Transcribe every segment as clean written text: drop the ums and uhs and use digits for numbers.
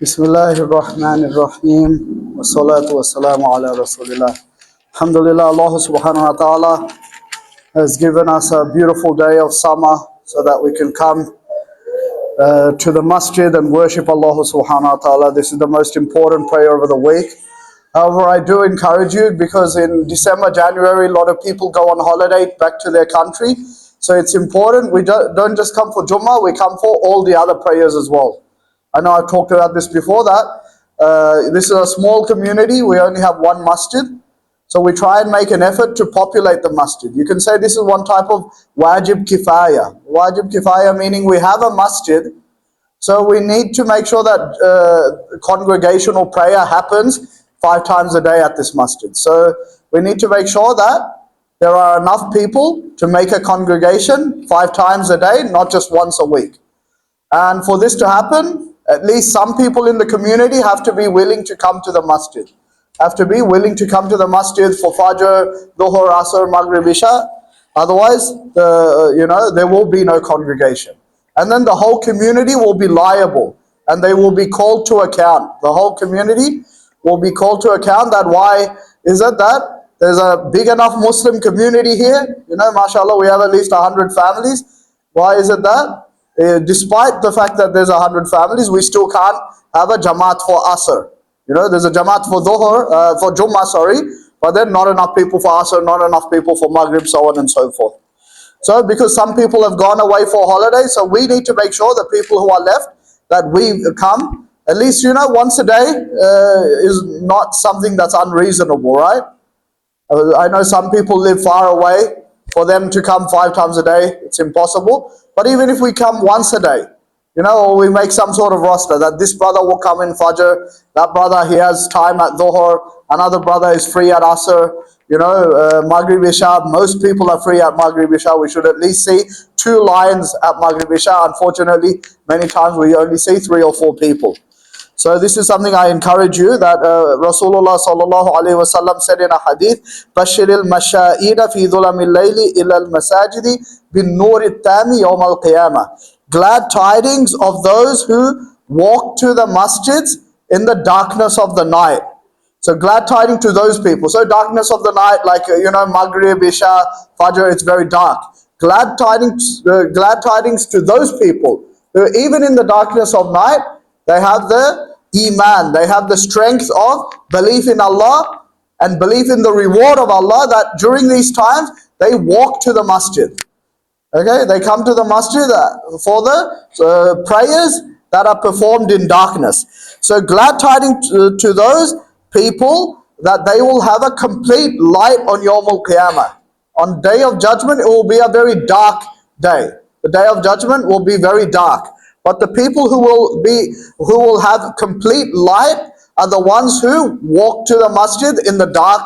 Bismillahir Rahmanir Rahim. Wassalatu wassalamu ala Rasulillah. Alhamdulillah, Allah subhanahu wa ta'ala has given us a beautiful day of summer so that we can come to the masjid and worship Allah subhanahu wa ta'ala. This is the most important prayer of the week. However, I do encourage you because in December, January, a lot of people go on holiday back to their country. So it's important we don't just come for Jummah, we come for all the other prayers as well. I know I've talked about this before that this is a small community. We only have one masjid. So we try and make an effort to populate the masjid. You can say this is one type of wajib kifaya. Wajib kifaya meaning we have a masjid. So we need to make sure that congregational prayer happens 5 times a day at this masjid. So we need to make sure that there are enough people to make a congregation 5 times a day, not just once a week. And for this to happen, at least some people in the community have to be willing to come to the masjid. Have to be willing to come to the masjid for Fajr, Dhuhr, Asr, Maghrib, Isha. Otherwise, there will be no congregation. And then the whole community will be liable and they will be called to account. The whole community will be called to account that why is it that there's a big enough Muslim community here? MashaAllah, we have at least 100 families. Why is it that? Despite the fact that there's 100 families, we still can't have a Jamaat for Asr. There's a Jamaat for Dhuhr, for Jummah, but then not enough people for Asr, not enough people for Maghrib, so on and so forth. So because some people have gone away for holiday, so we need to make sure the people who are left, that we come, at least, once a day is not something that's unreasonable, right? I know some people live far away. For them to come 5 times a day, it's impossible. But even if we come once a day, or we make some sort of roster that this brother will come in Fajr, that brother, he has time at Dhuhr, another brother is free at Asr, Maghrib Isha, most people are free at Maghrib Isha. We should at least see 2 lines at Maghrib Isha. Unfortunately, many times we only see 3 or 4 people. So this is something I encourage you that Rasulullah sallallahu alaihi wasallam said in a hadith, "Bashiril masha'ida fi dhulamil layli ila al-masajidi bin nuri tami yawm al-qiyamah." Glad tidings of those who walk to the masjids in the darkness of the night. So glad tidings to those people. So darkness of the night, like Maghrib, Isha, Fajr, it's very dark. Glad tidings to those people who even in the darkness of night, they have the Iman, they have the strength of belief in Allah and belief in the reward of Allah, that during these times they walk to the masjid. Okay, they come to the masjid for the prayers that are performed in darkness. So glad tidings to those people that they will have a complete light on Yawm al-Qiyamah. On Day of Judgment, it will be a very dark day. The Day of Judgment will be very dark. But the people who will have complete light are the ones who walk to the masjid in the dark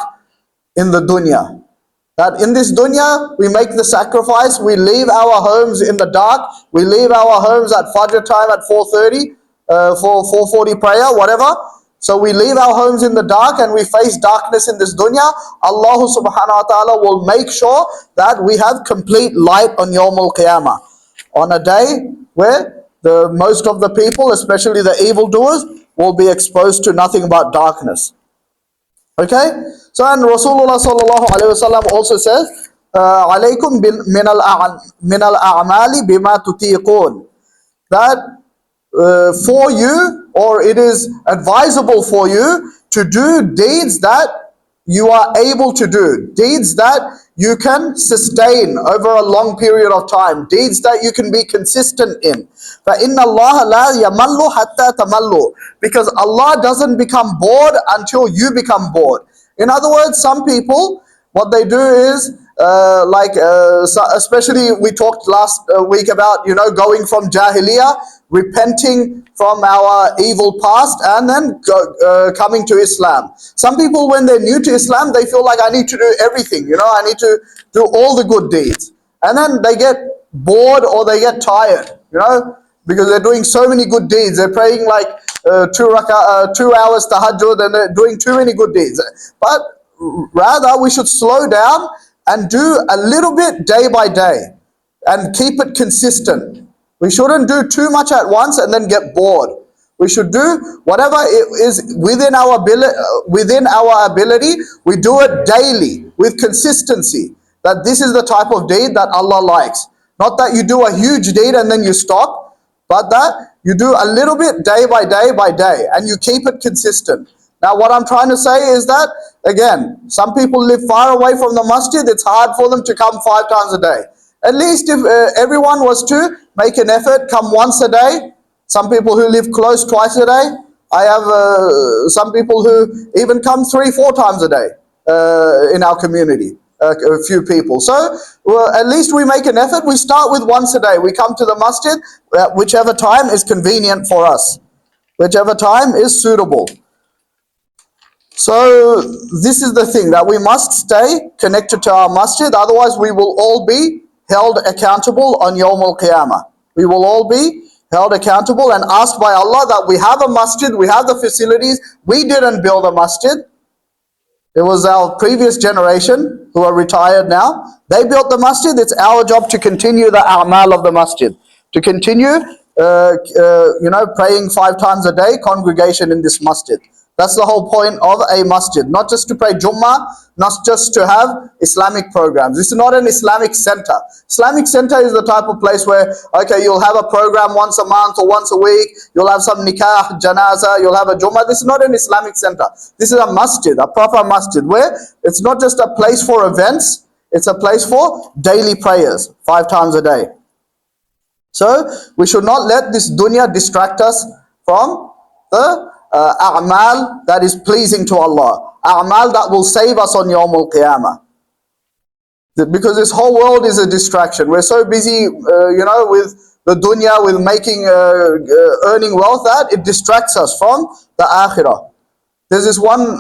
in the dunya. That in this dunya, we make the sacrifice, we leave our homes in the dark, we leave our homes at Fajr time at 4:30, for 4:40 prayer, whatever. So we leave our homes in the dark and we face darkness in this dunya. Allah subhanahu wa ta'ala will make sure that we have complete light on Yawm al-Qiyamah. On a day where most of the people, especially the evildoers, will be exposed to nothing but darkness. Okay? So, and Rasulullah sallallahu alaihi wasallam also says, "Alaykum min al-a'mali bima tutiqun." That for you, or it is advisable for you to do deeds that you are able to do, deeds that you can sustain over a long period of time, deeds that you can be consistent in. فَإِنَّ اللَّهَ لَا يَمَلُّ حَتَّى تَمَلُّ. Because Allah doesn't become bored until you become bored. In other words, some people, what they do is, especially we talked last week about, going from Jahiliyyah, repenting from our evil past, and then coming to Islam. Some people, when they're new to Islam, they feel like I need to do everything, I need to do all the good deeds. And then they get bored or they get tired, because they're doing so many good deeds. They're praying like 2 hours tahajjud and they're doing too many good deeds. But rather, we should slow down and do a little bit day by day and keep it consistent. We shouldn't do too much at once and then get bored. We should do whatever is within our ability. We do it daily with consistency. That this is the type of deed that Allah likes. Not that you do a huge deed and then you stop, but that you do a little bit day by day by day, and you keep it consistent. Now, what I'm trying to say is that, again, some people live far away from the masjid. It's hard for them to come 5 times a day. At least if everyone was to make an effort, come once a day. Some people who live close twice a day. I have some people who even come 3-4 times a day in our community. A few people. So at least we make an effort. We start with once a day. We come to the masjid at whichever time is convenient for us, whichever time is suitable. So this is the thing, that we must stay connected to our masjid. Otherwise we will all be held accountable on Yawm al-Qiyamah. We will all be held accountable and asked by Allah that we have a masjid, we have the facilities, we didn't build a masjid. It was our previous generation who are retired now. They built the masjid. It's our job to continue the a'mal of the masjid. To continue, praying 5 times a day, congregation in this masjid. That's the whole point of a masjid. Not just to pray Jummah, not just to have Islamic programs. This is not an Islamic center. Islamic center is the type of place where, okay, you'll have a program once a month or once a week. You'll have some nikah, janaza, you'll have a Jummah. This is not an Islamic center. This is a masjid, a proper masjid, where it's not just a place for events. It's a place for daily prayers, 5 times a day. So we should not let this dunya distract us from the a'mal that is pleasing to Allah, a'mal that will save us on Yawm al-Qiyamah. Because this whole world is a distraction. We're so busy, with the dunya, with making, earning wealth, that it distracts us from the akhirah. There's this one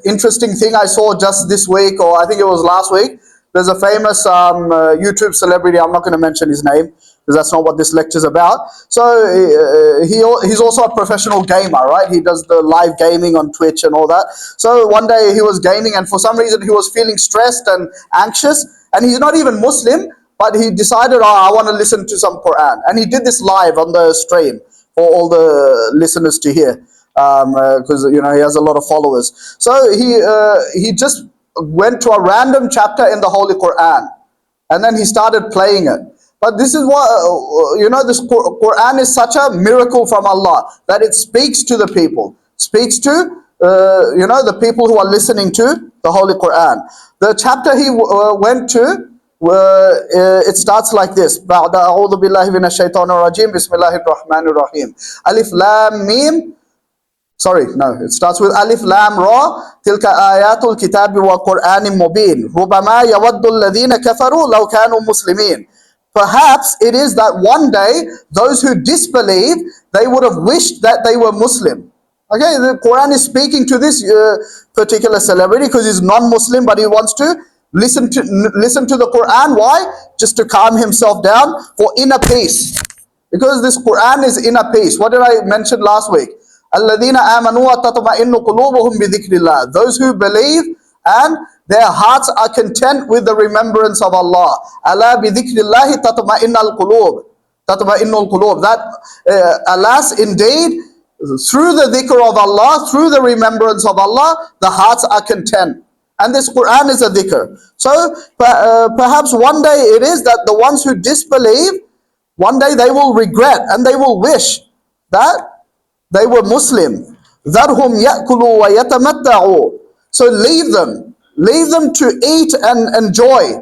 interesting thing I saw just this week, or I think it was last week. There's a famous YouTube celebrity, I'm not going to mention his name, because that's not what this lecture is about. So he's also a professional gamer, right? He does the live gaming on Twitch and all that. So one day he was gaming, and for some reason he was feeling stressed and anxious, and he's not even Muslim, but he decided, I want to listen to some Quran. And he did this live on the stream for all the listeners to hear, because he has a lot of followers. So he just went to a random chapter in the Holy Quran, and then he started playing it. But this is what, this Quran is such a miracle from Allah, that it speaks to the people, speaks to, the people who are listening to the Holy Quran. The chapter he went to, it starts like this. بَعْدَ أَعُوذُ بِاللَّهِ مِنَ الشَّيْطَانِ الرَّجِيمِ بِسْمِ اللَّهِ الرَّحْمَنِ الرَّحِيمِ أَلِفْ لَامْ مِيم. It starts with Alif Lam Ra, Tilka Ayatul Kitabi wa Qur'anim Mubin, Rubama yawaddu alladhina kafaru law kanu muslimin. Perhaps it is that one day those who disbelieve, they would have wished that they were Muslim. Okay, the Quran is speaking to this particular celebrity because he's non-Muslim, but he wants to listen to the Quran. Why? Just to calm himself down for inner peace. Because this Quran is inner peace. What did I mention last week? الَّذِينَ آمَنُوا وَتَطْمَئِنُّ قُلُوبُهُمْ بِذِكْرِ اللَّهِ. Those who believe and their hearts are content with the remembrance of Allah. أَلَا بِذِكْرِ اللَّهِ تَطْمَئِنَّ الْقُلُوبِ. تَطْمَئِنُّ الْقُلُوبِ. That, alas, indeed, through the dhikr of Allah, through the remembrance of Allah, the hearts are content. And this Quran is a dhikr. So perhaps one day it is that the ones who disbelieve, one day they will regret and they will wish that they were Muslim. ذَرْهُمْ يَأْكُلُوا وَيَتَمَتَّعُوا. So leave them to eat and enjoy.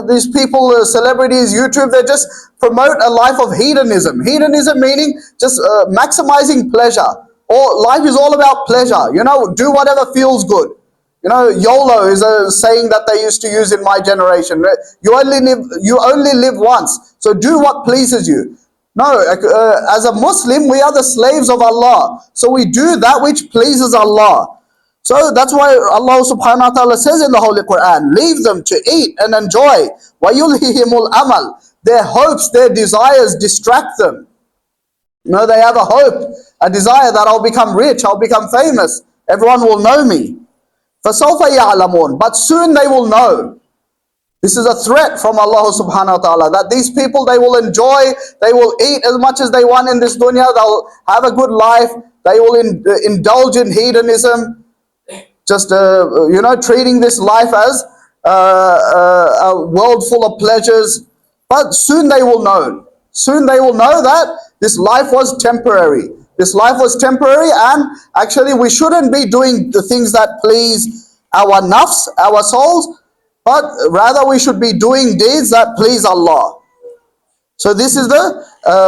These people, celebrities, YouTube, they just promote a life of hedonism. Hedonism meaning just maximizing pleasure. Or life is all about pleasure. Do whatever feels good. YOLO is a saying that they used to use in my generation. You only live once. So do what pleases you. No, as a Muslim, we are the slaves of Allah. So we do that which pleases Allah. So that's why Allah subhanahu wa ta'ala says in the Holy Quran, leave them to eat and enjoy. وَيُلْهِهِمُ الْأَمَلِ. Their hopes, their desires distract them. They have a hope, a desire that I'll become rich, I'll become famous, everyone will know me. فَسَوْفَ يَعْلَمُونَ. But soon they will know. This is a threat from Allah subhanahu wa ta'ala, that these people, they will enjoy, they will eat as much as they want in this dunya, they'll have a good life, they will indulge in hedonism, just treating this life as a world full of pleasures. But soon they will know that this life was temporary. This life was temporary, and actually we shouldn't be doing the things that please our nafs, our souls, but rather we should be doing deeds that please Allah. So this is the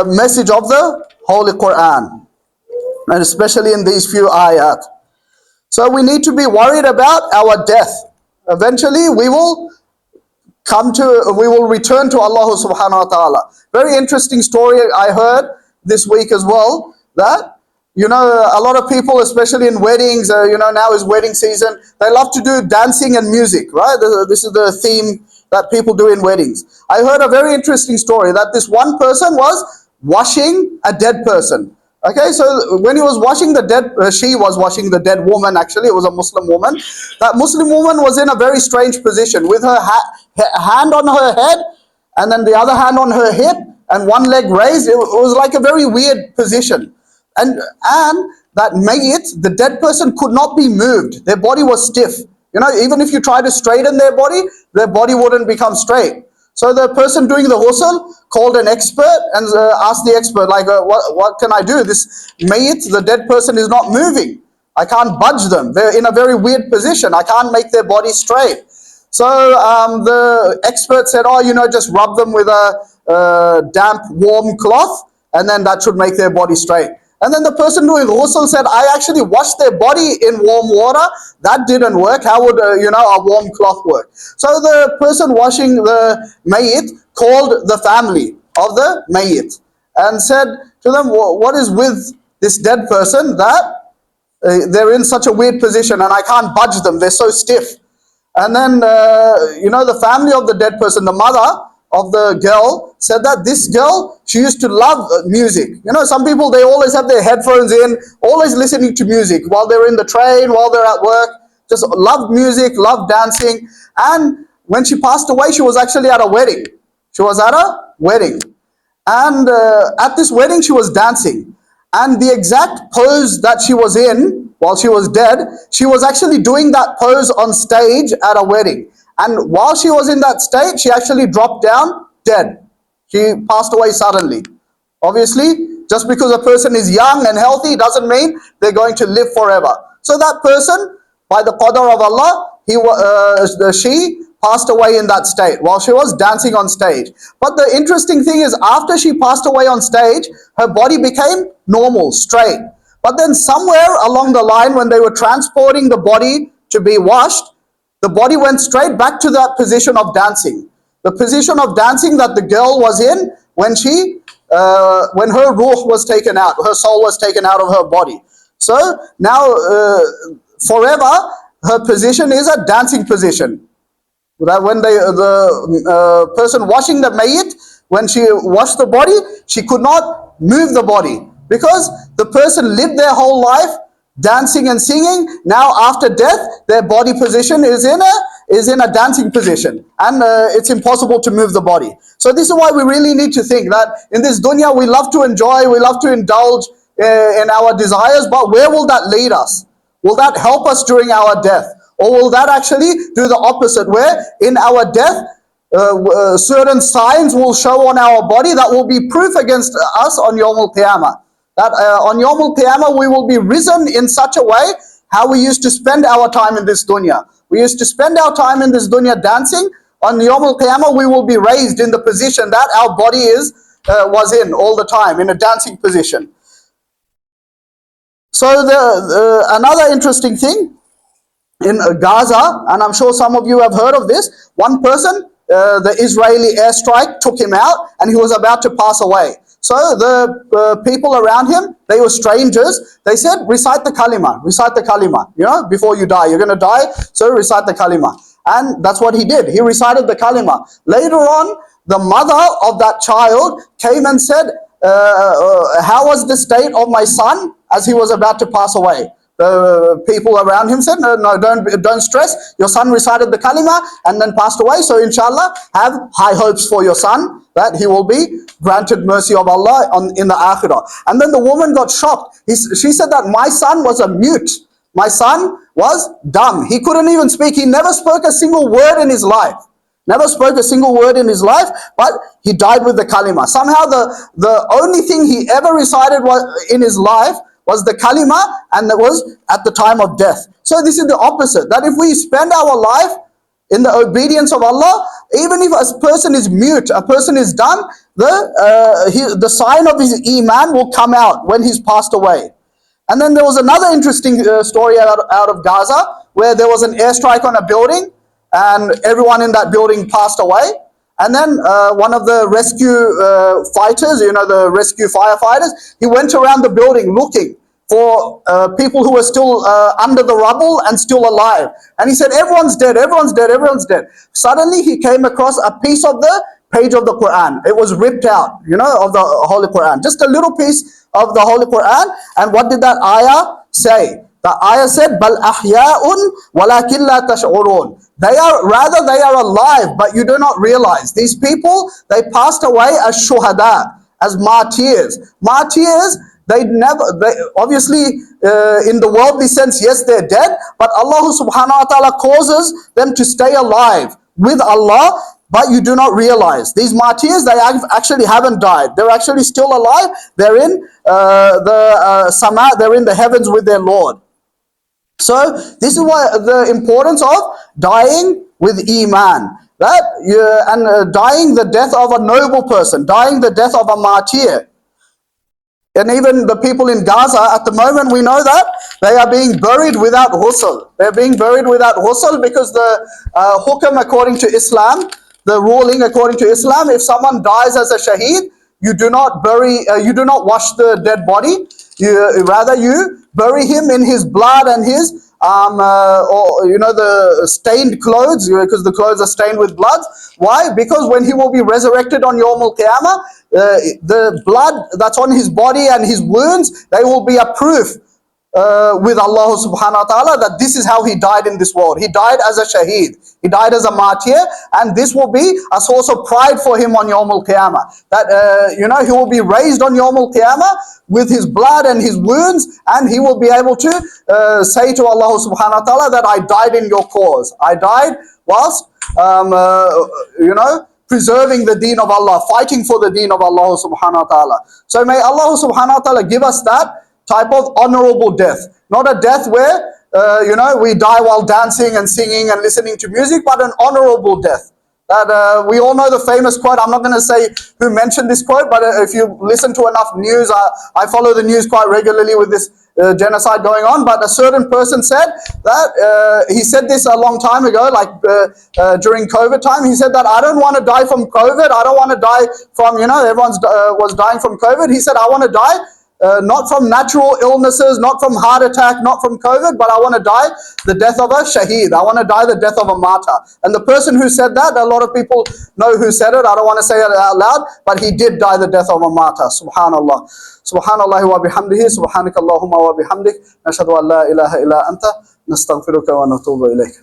message of the Holy Quran, and especially in these few ayat. So we need to be worried about our death. Eventually we will return to Allah subhanahu wa ta'ala. Very interesting story I heard this week as well, that a lot of people, especially in weddings, now is wedding season, they love to do dancing and music, right? This is the theme that people do in weddings. I heard a very interesting story that this one person was washing a dead person. Okay, so when he was washing the dead, she was washing the dead woman, actually, it was a Muslim woman. That Muslim woman was in a very strange position with her hand on her head and then the other hand on her hip and one leg raised. It was like a very weird position. And that mayyit, the dead person, could not be moved. Their body was stiff. Even if you try to straighten their body wouldn't become straight. So the person doing the ghusl called an expert and asked the expert, like, what can I do? This mayyit, the dead person, is not moving. I can't budge them. They're in a very weird position. I can't make their body straight. So the expert said, just rub them with a damp, warm cloth, and then that should make their body straight. And then the person doing ghusl said, I actually washed their body in warm water. That didn't work. How would, a warm cloth work? So the person washing the mayyit called the family of the mayyit and said to them, what is with this dead person that they're in such a weird position and I can't budge them. They're so stiff. And then, the family of the dead person, the mother of the girl, said that this girl, she used to love music. Some people, they always have their headphones in, always listening to music while they're in the train, while they're at work, just loved music, loved dancing. And when she passed away, she was actually at a wedding. She was at a wedding. And at this wedding, she was dancing. And the exact pose that she was in while she was dead, she was actually doing that pose on stage at a wedding. And while she was in that state, she actually dropped down dead. She passed away suddenly. Obviously, just because a person is young and healthy doesn't mean they're going to live forever. So that person, by the qadar of Allah, she passed away in that state while she was dancing on stage. But the interesting thing is, after she passed away on stage, her body became normal, straight. But then somewhere along the line, when they were transporting the body to be washed, the body went straight back to that position of dancing. The position of dancing that the girl was in when her ruh was taken out, her soul was taken out of her body. So now, forever, her position is a dancing position. That when the person washing the mayyit, when she washed the body, she could not move the body because the person lived their whole life dancing and singing. Now after death, their body position is in a dancing position, and it's impossible to move the body. So this is why we really need to think that in this dunya we love to enjoy, we love to indulge in our desires, but where will that lead us? Will that help us during our death? Or will that actually do the opposite, where in our death certain signs will show on our body that will be proof against us on Yawm al-Qiyamah? That on Yawm al-Qiyamah we will be risen in such a way how we used to spend our time in this dunya. We used to spend our time in this dunya dancing. On Yawm al-Qiyamah we will be raised in the position that our body was in all the time, in a dancing position. So another interesting thing, in Gaza, and I'm sure some of you have heard of this, one person, the Israeli airstrike took him out and he was about to pass away. So the people around him, they were strangers. They said, recite the kalima, before you die. You're going to die, so recite the kalima. And that's what he did. He recited the kalima. Later on, the mother of that child came and said, how was the state of my son as he was about to pass away? people around him said, no, don't stress. Your son recited the kalima and then passed away. So inshallah, have high hopes for your son that he will be granted mercy of Allah in the akhirah. And then the woman got shocked. She said that my son was a mute. My son was dumb. He couldn't even speak. He never spoke a single word in his life. Never spoke a single word in his life, but he died with the kalima. Somehow the only thing he ever recited in his life was the kalima, and that was at the time of death. So this is the opposite, that if we spend our life in the obedience of Allah, even if a person is mute, a person is dumb, the sign of his Iman will come out when he's passed away. And then there was another interesting story out of Gaza, where there was an airstrike on a building, and everyone in that building passed away. And then one of the rescue fighters, the rescue firefighters, he went around the building looking for people who were still under the rubble and still alive. And he said, everyone's dead, everyone's dead, everyone's dead. Suddenly he came across a piece of the page of the Quran. It was ripped out, of the Holy Quran. Just a little piece of the Holy Quran. And what did that ayah say? The ayah said, "Bal ahya'un walakin la tash'urun." They are alive, but you do not realize. These people, they passed away as shuhada, as martyrs. Martyrs, obviously in the worldly sense, yes, they're dead, but Allah subhanahu wa ta'ala causes them to stay alive with Allah, but you do not realize. These martyrs, they actually haven't died. They're actually still alive. They're in the sama, they're in the heavens with their Lord. So this is why the importance of dying with Iman. And dying the death of a noble person, dying the death of a martyr. And even the people in Gaza, at the moment, we know that they are being buried without ghusl. They're being buried without ghusl because the hukam according to Islam, the ruling according to Islam, if someone dies as a shaheed, you do not wash the dead body. Rather you bury him in his blood and his the stained clothes, because the clothes are stained with blood. Why? Because when he will be resurrected on Yawm al-Qiyamah, the blood that's on his body and his wounds, they will be a proof with Allah subhanahu wa ta'ala that this is how he died in this world. He died as a shaheed. He died as a martyr, and this will be a source of pride for him on Yawm al-Qiyamah. That, he will be raised on Yawm al-Qiyamah with his blood and his wounds, and he will be able to say to Allah subhanahu wa ta'ala that I died in your cause. I died whilst, preserving the deen of Allah, fighting for the deen of Allah subhanahu wa ta'ala. So may Allah subhanahu wa ta'ala give us that type of honorable death. Not a death where, we die while dancing and singing and listening to music, but an honorable death. That we all know the famous quote. I'm not going to say who mentioned this quote, but if you listen to enough news, I follow the news quite regularly with this genocide going on. But a certain person said that, he said this a long time ago, like during COVID time, he said that I don't want to die from COVID. I don't want to die from, everyone's was dying from COVID. He said, I want to die not from natural illnesses, not from heart attack, not from COVID, but I want to die the death of a shaheed. I want to die the death of a martyr. And the person who said that, a lot of people know who said it. I don't want to say it out loud, but he did die the death of a martyr. Subhanallah. Subhanallah wa bihamdihi, subhanakallahumma wa bihamdik, nashhadu an la ilaha illa anta, nastaghfiruka wa natubu ilayk.